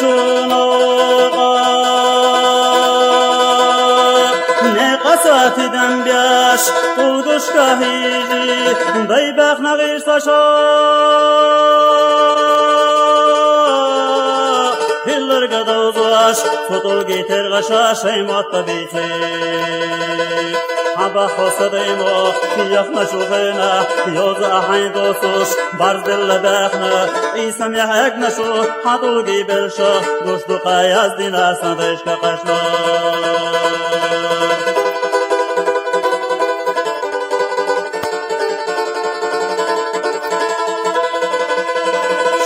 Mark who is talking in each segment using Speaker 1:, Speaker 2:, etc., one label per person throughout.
Speaker 1: şuna ne kasatiden biaş Uduş kahiri Daybak nağir saşa Hillar gada uzaş Foto getir gaşa Şeymatta bitir Haba hosadaymo Yakna şuhena Yoza ahayn dosuş Barz dille bekna İsam yahekna şu Hadu gibel şu Duştu qayaz dinasna Dışka kaşna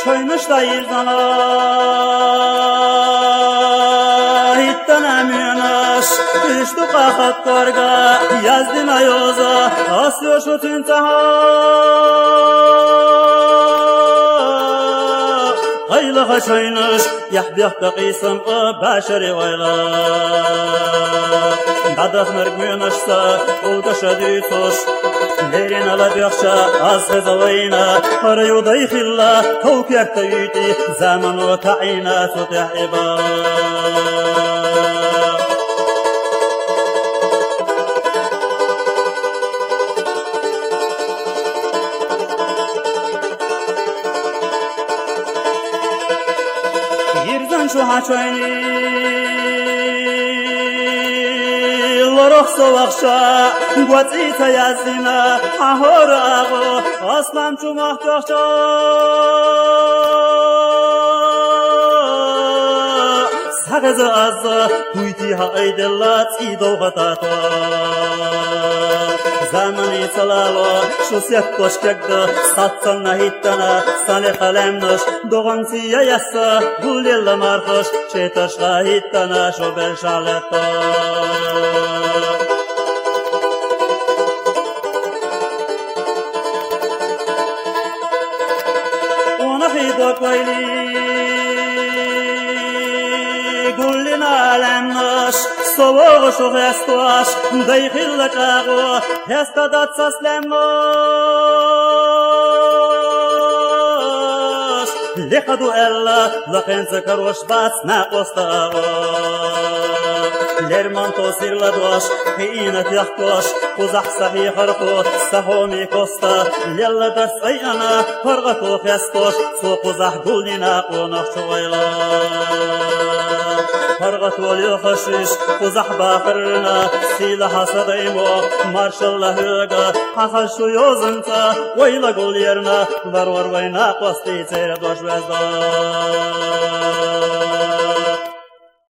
Speaker 1: Şoymuş da irzana Hitten emyönüş Düştü qahat korga Yazdin ayoza Asyo şu tüntaha Qaylığa şoynuş Yahbiyakta qisım Başarı vayla Dadıq mürgmünüşsa Udaşa dütuş Lerin ala biyakşa Az hızavayna Harayuday khilla Tavkiyakta yüti Zamanu ta'ina Sutih iba Girzan şu haçayni Lorok sovakşa Guatita yazina Ahor ağo Aslan çumak çokşa Sağızı azı Kuyti haydilla Tsido gatata Zamani salalo Şusyak koşkakdı Satsan nahittana Salih kalemnuş Doğan siya yassa Gulyalla marhuş Çetaşka hittana Şobel şaletta Ona hidok vayli Gullin alemnuş Soğuğu şu hestuaş Daykhilla çağu Hestadat saslemnuş Lekadu ella Lakense karoş bas Na kostağı Lermanto sirladoş Heinat yahtoş Kuzah sahi harko Sahomi kosta Yalla das ayana Hargatu hestoş Su kuzah gullina Qonoq çuvayla Hargat oluyor haşiş Kuzah bakırına Sila hasadaymo Marşallah hıga Haha şu yozunta Oyla gul yerna Var vayna Kosti çeyre doş vezda